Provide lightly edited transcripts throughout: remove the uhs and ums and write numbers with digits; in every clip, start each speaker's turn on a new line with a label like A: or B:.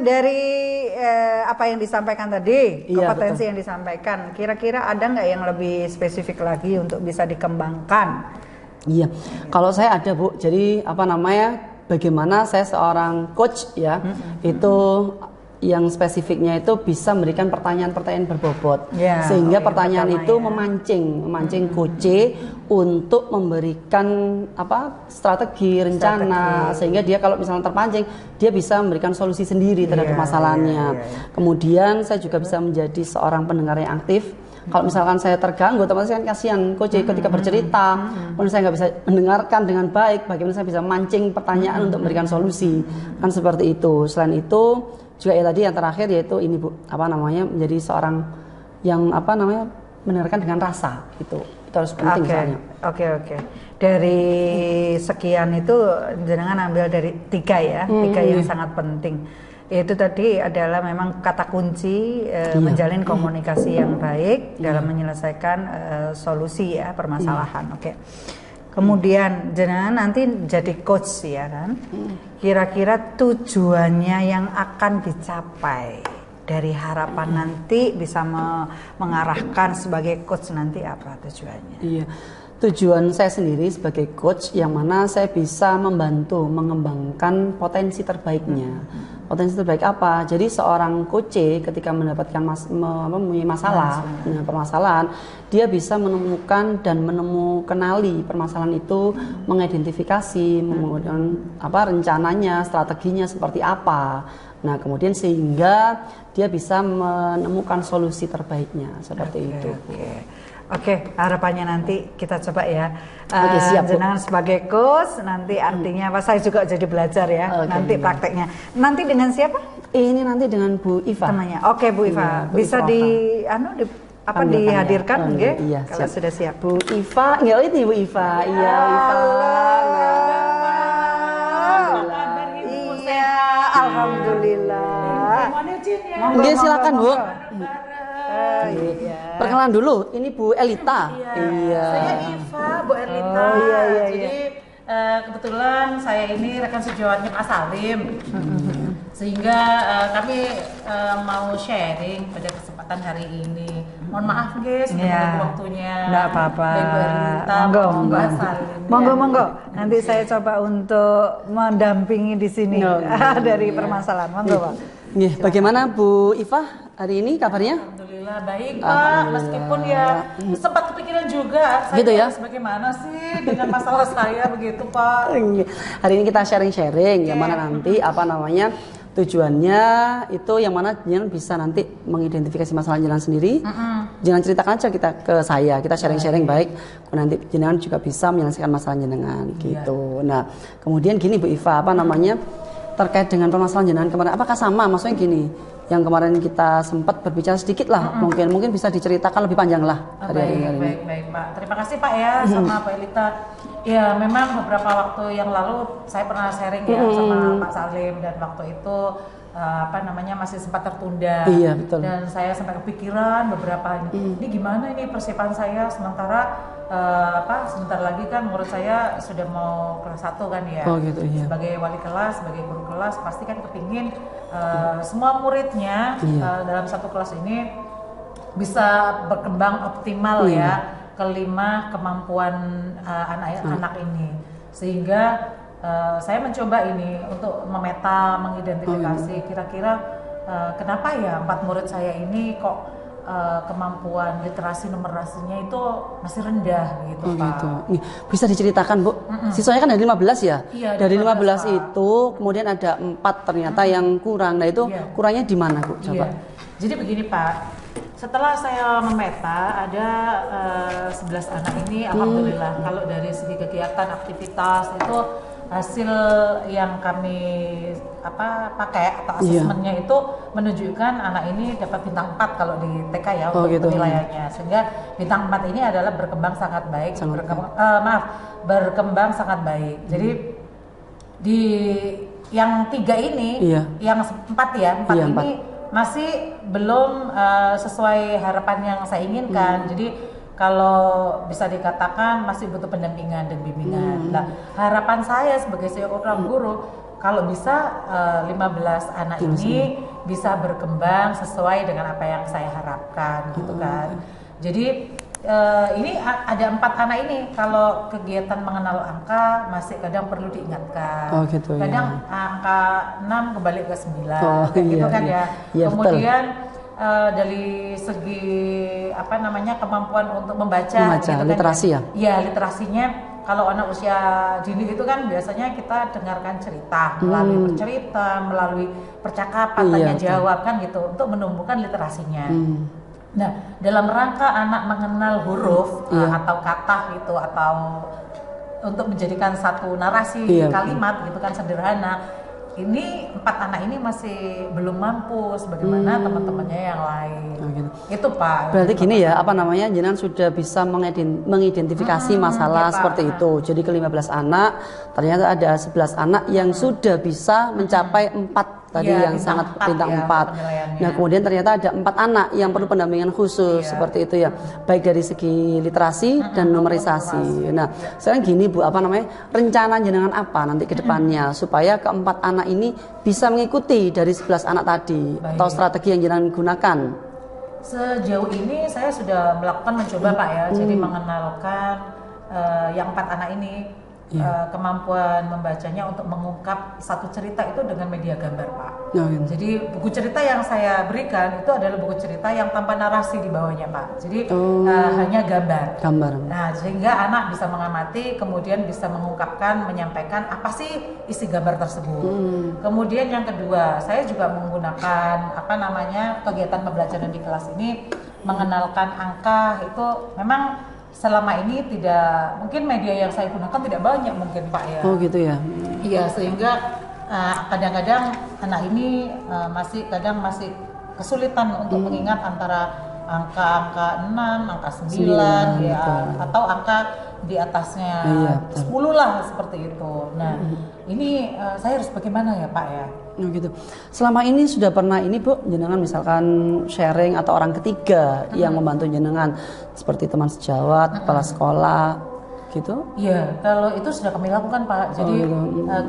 A: dari apa yang disampaikan tadi,
B: Iya,
A: kompetensi
B: betul.
A: yang disampaikan, kira-kira ada nggak yang lebih spesifik lagi untuk bisa dikembangkan?
B: Iya, kalau saya ada Bu, jadi apa namanya, bagaimana saya seorang coach ya, itu yang spesifiknya itu bisa memberikan pertanyaan-pertanyaan berbobot,
A: Ya,
B: sehingga
A: yang
B: pertanyaan
A: pertama
B: itu
A: ya.
B: memancing coach untuk memberikan apa strategi, rencana, sehingga dia kalau misalnya terpancing, dia bisa memberikan solusi sendiri terhadap
A: Iya,
B: masalahnya.
A: iya.
B: Kemudian saya juga bisa menjadi seorang pendengar yang aktif. Kalau misalkan saya terganggu, otomatis kan kasihan coach ketika bercerita, kemudian saya nggak bisa mendengarkan dengan baik, bagaimana saya bisa mancing pertanyaan untuk memberikan solusi, kan seperti itu. Selain itu juga ya tadi yang terakhir yaitu ini Bu, apa namanya, menjadi seorang yang apa namanya mendengarkan dengan rasa, itu harus penting soalnya.
A: Oke. Dari sekian itu jenengan ambil dari 3 ya, 3 yang sangat penting. Itu tadi adalah memang kata kunci menjalin komunikasi yang baik dalam menyelesaikan solusi ya permasalahan. Oke. Kemudian jenengan nanti jadi coach ya kan. Kira-kira tujuannya yang akan dicapai dari harapan nanti bisa mengarahkan sebagai coach nanti apa tujuannya?
B: Iya. Tujuan saya sendiri sebagai coach yang mana saya bisa membantu mengembangkan potensi terbaiknya. Potensi terbaik apa? Jadi seorang coach ketika mendapatkan mempunyai masalah, punya permasalahan, dia bisa menemukan dan kenali permasalahan itu, mengidentifikasi, kemudian apa rencananya, strateginya seperti apa. Nah, kemudian sehingga dia bisa menemukan solusi terbaiknya seperti itu.
A: Oke, harapannya nanti kita coba ya.
B: Oke, siap, Bu.
A: Jenengan sebagai coach nanti artinya apa? Saya juga jadi belajar ya.
B: Oke,
A: nanti prakteknya. Nanti dengan siapa?
B: Ini nanti dengan Bu Iva.
A: Namanya. Oke, Bu Iva.
B: Iya, Bu
A: Bisa
B: Iva.
A: dihadirkan
B: ya.
A: nggih?
B: Iya,
A: kalau
B: siap.
A: sudah siap.
B: Bu Iva, enggak ini Bu Iva. Iya, Bu Iva.
A: Iya, alhamdulillah.
B: Nggih, silakan, Bu.
A: Iya.
B: Perkenalan dulu, ini Bu Elita. Iya.
C: Saya Iva, Bu Erlita.
A: Oh, iya.
C: Jadi kebetulan saya ini rekan sejawatnya Pak Salim. Sehingga kami mau sharing pada kesempatan hari ini. Mohon maaf guys, sudah mengganggu waktunya.
A: Nggak apa-apa.
C: Baik, Bu Erlita,
A: Monggo.
C: Pak Salim.
A: Monggo. Nanti saya coba untuk mendampingi di sini dari permasalahan. Monggo, Pak.
B: Nggih, bagaimana Bu Iva hari ini kabarnya?
C: Alhamdulillah baik Pak, meskipun ya sempat kepikiran juga saya
B: Gitu ya?
C: harus bagaimana sih dengan masalah saya begitu Pak.
B: Hari ini kita sharing-sharing yang mana nanti apa namanya tujuannya itu yang mana jenengan bisa nanti mengidentifikasi masalah jenengan sendiri. Jangan ceritakan aja kita ke saya, kita sharing-sharing baik. Nanti jenengan juga bisa menyelesaikan masalah jenengan gitu. Nah, kemudian gini Bu Iva, apa namanya terkait dengan permasalahan jenengan kemarin, apakah sama? Maksudnya gini, yang kemarin kita sempat berbicara sedikit lah, mungkin bisa diceritakan lebih panjang lah hari ini.
C: Baik Pak. Terima kasih Pak ya sama Pak Elita. Ya memang beberapa waktu yang lalu saya pernah sharing ya sama Pak Salim dan waktu itu masih sempat tertunda.
B: Iya, betul.
C: Dan saya sampai kepikiran beberapa ini gimana ini persiapan saya sementara sebentar lagi kan menurut saya sudah mau kelas 1 kan ya.
B: Oh gitu, iya.
C: Sebagai wali kelas, sebagai guru kelas pasti kan kepingin semua muridnya dalam satu kelas ini bisa berkembang optimal ya kelima kemampuan anak-anak ini, sehingga saya mencoba ini untuk memeta, mengidentifikasi kira-kira kenapa ya 4 murid saya ini kok kemampuan literasi numerasinya itu masih rendah gitu Pak.
B: Gitu. Nih, bisa diceritakan Bu, siswanya kan dari 15 ya?
C: Iya,
B: dari 15
C: Pak.
B: itu kemudian ada 4 ternyata yang kurang. Nah itu kurangnya di mana Bu? Coba.
C: Jadi begini Pak, setelah saya memeta ada 11 anak ini alhamdulillah kalau dari segi kegiatan aktivitas itu hasil yang kami pakai atau asesmennya itu menunjukkan anak ini dapat bintang 4 kalau di TK ya untuk penilaiannya, sehingga bintang 4 ini adalah berkembang sangat baik, berkembang sangat baik. Jadi di yang 3 ini, yang 4 ini masih belum sesuai harapan yang saya inginkan. Jadi kalau bisa dikatakan masih butuh pendampingan dan bimbingan. Nah, harapan saya sebagai seorang guru kalau bisa 15 anak ini bisa berkembang sesuai dengan apa yang saya harapkan gitu kan. Jadi ini ada 4 anak ini, kalau kegiatan mengenal angka masih kadang perlu diingatkan.
B: Gitu,
C: kadang angka 6 kembali ke 9 gitu kan ya.
B: Kemudian
C: dari segi apa namanya kemampuan untuk membaca gitu kan,
B: literasi ya?
C: Iya, literasinya kalau anak usia dini itu kan biasanya kita dengarkan cerita, melalui bercerita, melalui percakapan, tanya jawab kan gitu, untuk menumbuhkan literasinya. Nah, dalam rangka anak mengenal huruf atau kata gitu, atau untuk menjadikan satu narasi kalimat gitu kan sederhana, ini 4 anak ini masih belum mampu sebagaimana teman-temannya yang lain.
B: Gitu.
C: Itu Pak.
B: Berarti gini ya, apa namanya, jenengan sudah bisa mengidentifikasi masalah seperti itu. Jadi ke 15 anak, ternyata ada 11 anak yang sudah bisa mencapai 4 tadi yang sangat bintang 4. Nah, kemudian ternyata ada 4 anak yang perlu pendampingan khusus seperti itu ya. Baik dari segi literasi dan numerisasi. Nah, sekarang gini Bu, apa namanya? Rencana jenengan apa nanti ke depannya supaya keempat anak ini bisa mengikuti dari 11 anak tadi atau strategi yang jenengan gunakan?
C: Sejauh ini saya sudah melakukan mencoba Pak ya. Jadi mengenalkan yang 4 anak ini kemampuan membacanya untuk mengungkap satu cerita itu dengan media gambar Pak. Jadi buku cerita yang saya berikan itu adalah buku cerita yang tanpa narasi di bawahnya Pak. Jadi hanya gambar. Nah, sehingga anak bisa mengamati, kemudian bisa mengungkapkan, menyampaikan apa sih isi gambar tersebut. Kemudian yang kedua, saya juga menggunakan apa namanya kegiatan pembelajaran di kelas ini, mengenalkan angka. Itu memang selama ini tidak, mungkin media yang saya gunakan tidak banyak mungkin Pak ya.
B: Gitu ya.
C: Iya, sehingga kadang-kadang anak ini masih kesulitan untuk mengingat antara angka 6, angka 9 ya, atau angka di atasnya 10 lah seperti itu. Nah, ini saya harus bagaimana ya Pak ya?
B: Gitu. Selama ini sudah pernah ini Bu, jenengan misalkan sharing atau orang ketiga yang membantu jenengan seperti teman sejawat, kepala sekolah gitu? Iya,
C: kalau itu sudah kami lakukan Pak. Jadi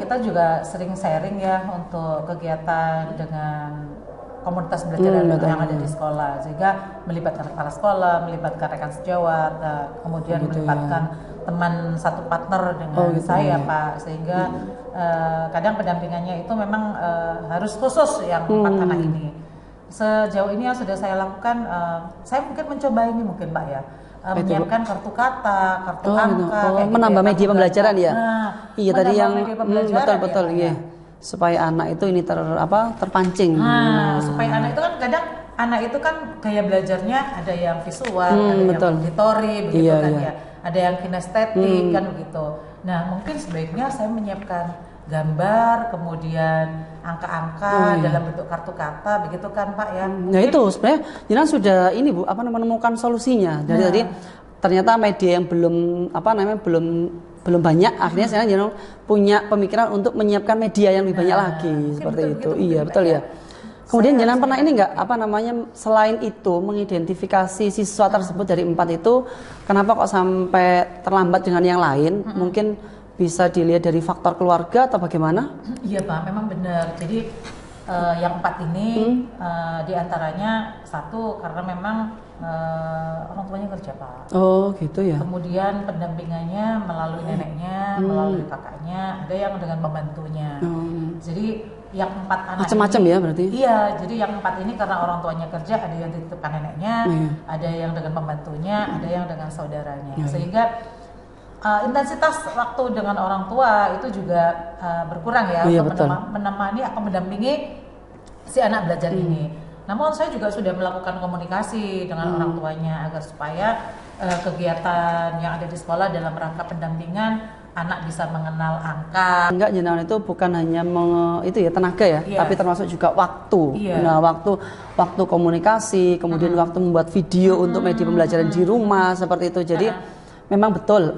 C: kita juga sering sharing ya untuk kegiatan dengan komunitas belajar yang ada di sekolah, sehingga melibatkan kepala sekolah, melibatkan rekan sejawat, kemudian melibatkan teman satu partner dengan saya Pak, sehingga kadang pendampingannya itu memang harus khusus yang 4 anak ini. Sejauh ini yang sudah saya lakukan, saya mungkin mencoba ini mungkin Pak ya, menyiapkan kartu kata, kartu angka,
B: menambah media pembelajaran ya. Iya tadi yang betul
C: ya,
B: iya. Supaya anak itu ini terpancing.
C: Supaya anak itu kan kadang anak itu kan gaya belajarnya ada yang visual, ada yang auditori begitu ya. Ada yang kinestetik kan begitu. Nah, mungkin sebaiknya saya menyiapkan gambar, kemudian angka-angka dalam bentuk kartu kata begitu kan Pak ya.
B: Nah, itu sebenarnya jenengan sudah ini Bu, menemukan solusinya. Dari tadi ternyata media yang belum banyak, akhirnya saya punya pemikiran untuk menyiapkan media yang lebih banyak lagi seperti itu. Iya, betul ya. Kemudian jangan pernah ini enggak selain itu mengidentifikasi siswa tersebut dari 4 itu, kenapa kok sampai terlambat dengan yang lain? Mungkin bisa dilihat dari faktor keluarga atau bagaimana?
C: Iya Pak, memang benar. Jadi yang 4 ini diantaranya satu karena memang orang tuanya kerja Pak.
B: Gitu ya.
C: Kemudian pendampingannya melalui neneknya, melalui kakaknya, ada yang dengan pembantunya. Jadi yang 4 anak
B: macam-macam ya berarti?
C: Iya, jadi yang 4 ini karena orang tuanya kerja, ada yang dititipkan neneknya, ada yang dengan pembantunya, ada yang dengan saudaranya. Sehingga intensitas waktu dengan orang tua itu juga berkurang ya, untuk menemani atau mendampingi si anak belajar ini. Namun saya juga sudah melakukan komunikasi dengan orang tuanya agar supaya kegiatan yang ada di sekolah dalam rangka pendampingan anak bisa mengenal angka.
B: Enggak, jenengan itu bukan hanya tenaga ya, tapi termasuk juga waktu. Nah, waktu komunikasi, kemudian waktu membuat video untuk media pembelajaran di rumah seperti itu. Jadi memang betul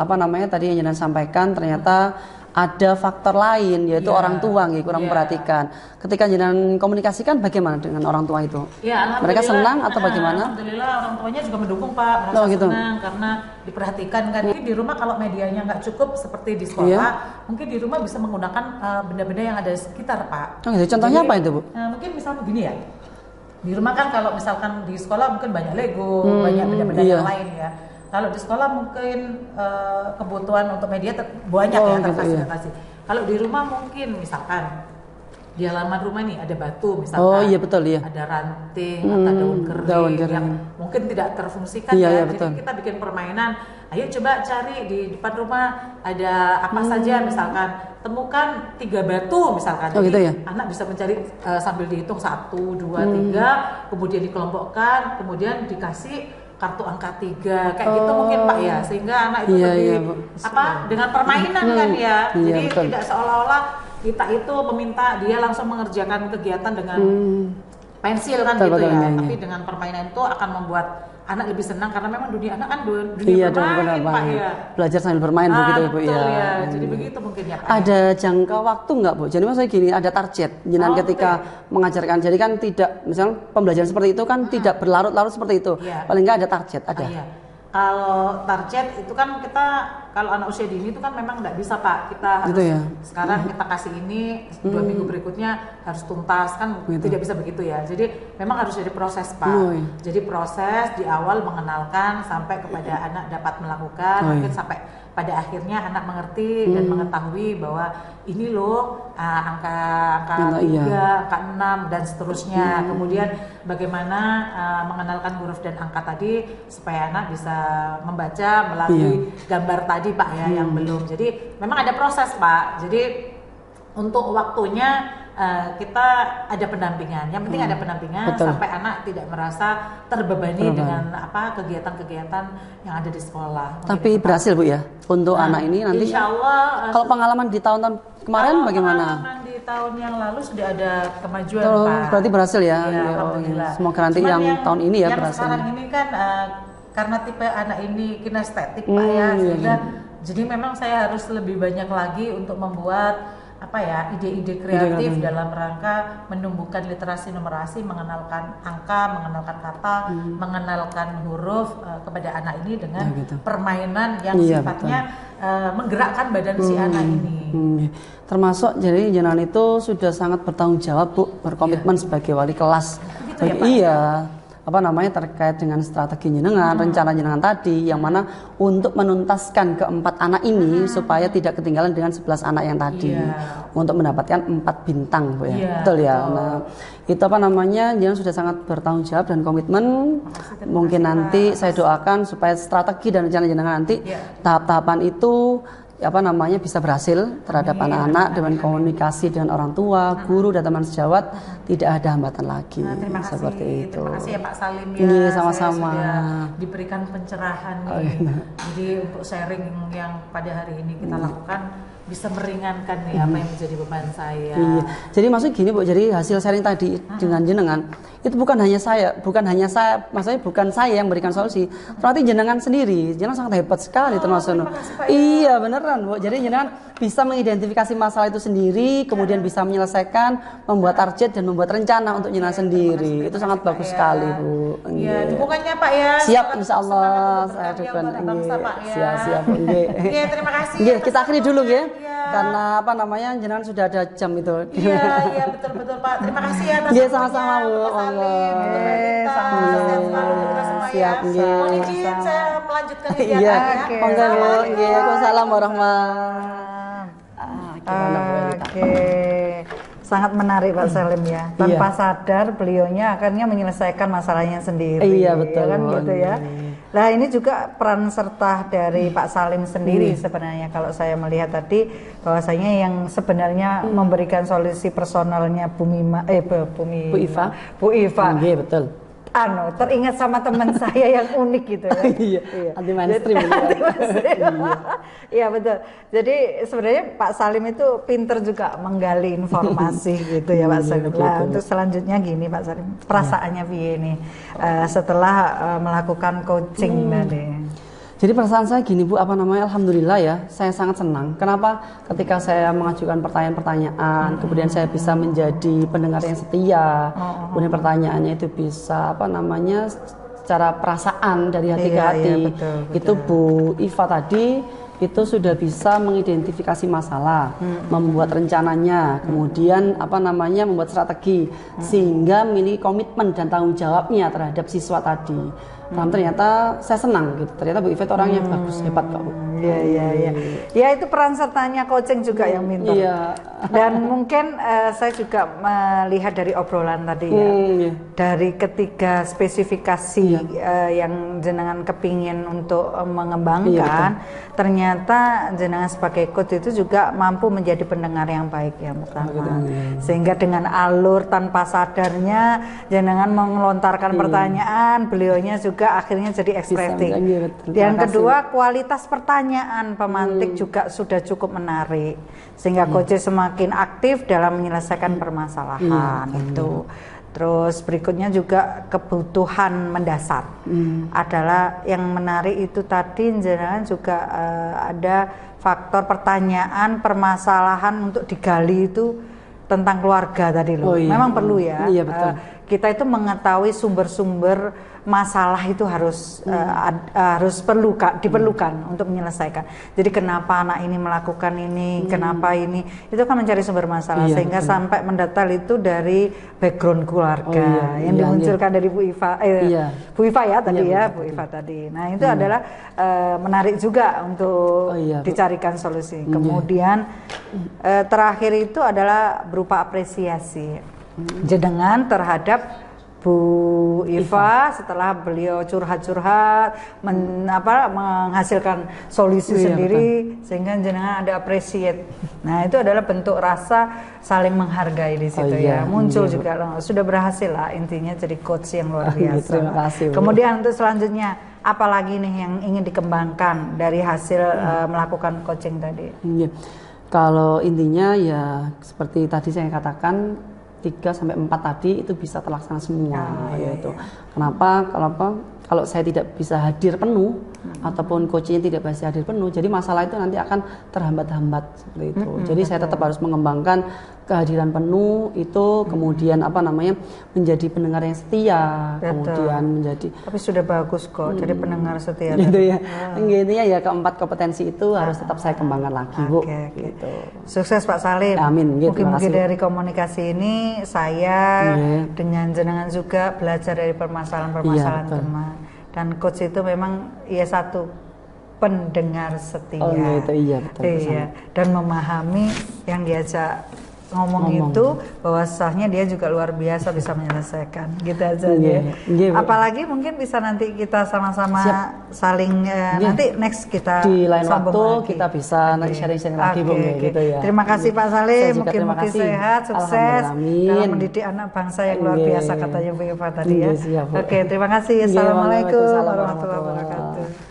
B: tadi yang jenengan sampaikan, ternyata ada faktor lain yaitu orang tua nggih kurang memperhatikan. Ketika jenengan komunikasikan bagaimana dengan orang tua itu?
C: Ya,
B: mereka senang atau bagaimana?
C: Alhamdulillah orang tuanya juga mendukung Pak, merasa
B: gitu.
C: senang karena diperhatikan kan. Mungkin di rumah kalau medianya nggak cukup seperti di sekolah, mungkin di rumah bisa menggunakan benda-benda yang ada di sekitar Pak.
B: Oh, gitu. Contohnya apa itu Bu?
C: Mungkin misalnya begini ya, di rumah kan kalau misalkan di sekolah mungkin banyak Lego, banyak benda-benda yang lain ya. Kalau di sekolah mungkin kebutuhan untuk media banyak ya terfasilitasi. Kalau di rumah mungkin misalkan di halaman rumah nih ada batu misalkan, ada ranting atau daun kering yang mungkin tidak terfungsikan Jadi kita bikin permainan. Ayo coba cari di depan rumah ada apa saja misalkan temukan 3 batu misalkan. Anak bisa mencari sambil dihitung 1, 2, 3, kemudian dikelompokkan, kemudian dikasih kartu angka 3 kayak gitu mungkin Pak ya, sehingga anak itu dengan permainan kan ya. Jadi tidak seolah-olah kita itu meminta dia langsung mengerjakan kegiatan dengan pensil kan gitu ya. Tapi dengan permainan itu akan membuat anak lebih senang karena memang dunia anak kan dunia bermain Pak ya.
B: Belajar sambil bermain begitu Bu
C: ya. Jadi begitu mungkin ya Pak.
B: Ada jangka waktu nggak Bu? Jadi maksudnya gini, ada target jenengan ketika mengajarkan. Jadi kan tidak, misalnya pembelajaran seperti itu kan tidak berlarut-larut seperti itu. Paling nggak ada target, ada.
C: Kalau target itu kan kita kalau anak usia dini itu kan memang nggak bisa Pak, kita harus sekarang kita kasih ini 2 minggu berikutnya harus tuntas kan tidak bisa begitu ya. Jadi memang harus jadi proses Pak. Jadi proses di awal mengenalkan sampai kepada anak dapat melakukan, mungkin sampai pada akhirnya anak mengerti dan mengetahui bahwa ini loh angka 3, angka 6 dan seterusnya. Kemudian bagaimana mengenalkan huruf dan angka tadi supaya anak bisa membaca melalui gambar tadi Pak ya yang belum. Jadi memang ada proses Pak. Jadi untuk waktunya kita ada pendampingan. Yang penting ada pendampingan sampai anak tidak merasa terbebani dengan kegiatan-kegiatan yang ada di sekolah.
B: Tapi berhasil Bu ya untuk anak ini nanti.
C: Insya Allah.
B: Kalau pengalaman di tahun-tahun kemarin bagaimana?
C: Pengalaman di tahun yang lalu sudah ada kemajuan Pak.
B: Berarti berhasil ya.
C: Alhamdulillah.
B: Semoga nanti yang tahun ini ya berhasil.
C: Sekarang ini kan karena tipe anak ini kinestetik Pak ya, sehingga jadi memang saya harus lebih banyak lagi untuk membuat ide-ide kreatif dalam rangka menumbuhkan literasi numerasi, mengenalkan angka, mengenalkan kata, mengenalkan huruf kepada anak ini dengan permainan yang sifatnya menggerakkan badan si anak ini.
B: Termasuk jadi jenengan itu sudah sangat bertanggung jawab Bu, berkomitmen sebagai wali kelas. Terkait dengan strategi jenengan, rencana jenengan tadi, yang mana untuk menuntaskan keempat anak ini supaya tidak ketinggalan dengan 11 anak yang tadi, untuk mendapatkan 4 bintang Bu ya. Betul ya. Nah, itu jenengan sudah sangat bertanggung jawab dan komitmen. Mungkin nanti saya doakan supaya strategi dan rencana jenengan nanti tahap-tahapan itu bisa berhasil terhadap anak-anak dengan komunikasi dengan orang tua, guru dan teman sejawat, tidak ada hambatan lagi.
C: Terima kasih,
B: seperti itu.
C: Terima kasih ya Pak Salim ya.
B: Sama-sama.
C: Saya sudah diberikan pencerahan nih. Jadi untuk sharing yang pada hari ini kita lakukan bisa meringankan nih apa yang menjadi beban saya.
B: Jadi maksudnya gini Bu, jadi hasil sharing tadi dengan jenengan itu bukan hanya saya, maksudnya bukan saya yang berikan solusi, berarti jenengan sendiri, jenengan sangat hebat sekali termasuk. Iya beneran Bu, jadi jenengan bisa mengidentifikasi masalah itu sendiri, kemudian bisa menyelesaikan, membuat target dan membuat rencana untuk jenengan sendiri. Itu sangat bagus sekali Bu.
C: Iya, dukungannya Pak ya.
B: Siap insyaallah saya dukung. Siap.
C: Iya, terima kasih.
B: Kita akhiri dulu ya. Karena jenengan sudah ada jam itu.
C: Iya betul Pak. Terima kasih ya atas
B: sama-sama Bu.
C: Siap. Mohon izin saya melanjutkan kegiatan ya.
B: Monggo Bu. Waalaikumsalam warahmatullahi.
A: Oke. Sangat menarik Pak Salim ya. Tanpa sadar beliaunya akhirnya menyelesaikan masalahnya sendiri.
B: Iya betul.
A: Kan gitu ya. Nah ini juga peran serta dari Pak Salim sendiri sebenarnya kalau saya melihat tadi bahwasanya yang sebenarnya memberikan solusi personalnya Bu Iva.
B: Iya betul.
A: Teringat sama teman saya yang unik gitu ya.
B: Anti mainstream.
A: Iya betul. Jadi sebenarnya Pak Salim itu pinter juga menggali informasi gitu ya Pak Salim. Nah, untuk selanjutnya gini Pak Salim, perasaannya piye nih setelah melakukan coaching tadi?
B: Jadi perasaan saya gini Bu, alhamdulillah ya, saya sangat senang. Kenapa? Ketika saya mengajukan pertanyaan-pertanyaan, kemudian saya bisa menjadi pendengar yang setia, kemudian pertanyaannya itu bisa secara perasaan dari hati ke hati.
A: Betul.
B: Itu Bu Iva tadi itu sudah bisa mengidentifikasi masalah, membuat rencananya, kemudian membuat strategi, sehingga memiliki komitmen dan tanggung jawabnya terhadap siswa tadi. Dan ternyata saya senang gitu. Ternyata Bu Iva itu orangnya bagus, hebat Pak Bu.
A: Iya. Ya itu peran sertanya coaching juga yang pintar.
B: Iya.
A: Dan mungkin saya juga melihat dari obrolan tadi ya. Dari ketiga spesifikasi yang jenengan kepingin untuk mengembangkan, ternyata jenengan sebagai coach itu juga mampu menjadi pendengar yang baik yang pertama. Sehingga dengan alur tanpa sadarnya jenengan mengelontarkan pertanyaan, beliaunya juga akhirnya jadi ekspresif. Yang kedua, kualitas pertanyaan pemantik juga sudah cukup menarik sehingga coach semakin aktif dalam menyelesaikan permasalahan itu. Terus berikutnya juga kebutuhan mendasar adalah yang menarik itu tadi jenengan juga ada faktor pertanyaan permasalahan untuk digali itu tentang keluarga tadi loh. Memang perlu ya.
B: Iya, betul.
A: Kita itu mengetahui sumber-sumber masalah itu harus diperlukan untuk menyelesaikan. Jadi kenapa anak ini melakukan ini, kenapa ini, itu kan mencari sumber masalah sehingga sampai mendetail itu dari background keluarga yang dimunculkan dari Bu Iva, Bu Iva ya tadi Bu Iva tadi. Nah itu adalah menarik juga untuk dicarikan solusi. Kemudian terakhir itu adalah berupa apresiasi jenengan terhadap Bu Iva setelah beliau curhat-curhat menghasilkan solusi sendiri sehingga jenengan ada appreciate. Nah, itu adalah bentuk rasa saling menghargai di situ muncul juga sudah berhasil lah intinya jadi coach yang luar biasa.
B: Terima kasih, Bu.
A: Kemudian untuk selanjutnya apalagi nih yang ingin dikembangkan dari hasil melakukan coaching tadi?
B: Kalau intinya ya seperti tadi saya katakan 3-4 tadi itu bisa terlaksana semua yaitu. Kenapa? Kalau saya tidak bisa hadir penuh ataupun coaching tidak bisa hadir penuh, jadi masalah itu nanti akan terhambat-hambat seperti itu. Jadi saya tetap harus mengembangkan kehadiran penuh itu, kemudian menjadi pendengar yang setia, kemudian menjadi.
A: Tapi sudah bagus kok, jadi pendengar setia.
B: Gitu ya. Intinya ya keempat kompetensi itu harus tetap saya kembangkan lagi, Bu. Gitu.
A: Sukses Pak Salim.
B: Amin.
A: Mungkin dari komunikasi ini saya dengan jenengan juga belajar dari permasalahan-permasalahan teman. Dan coach itu memang satu pendengar setia.
B: Betul.
A: Dan memahami yang diajak ngomong itu bahwasanya dia juga luar biasa bisa menyelesaikan gitu aja apalagi mungkin bisa nanti kita sama-sama saling nanti next kita
B: di lain waktu
A: lagi.
B: Kita bisa nanti sharing-sharing lagi Bu gitu ya.
A: Terima kasih Pak Salim, mungkin sehat, sukses dalam mendidik anak bangsa yang luar biasa katanya Bu Iva tadi ya. Oke, terima kasih. Assalamualaikum warahmatullahi wabarakatuh.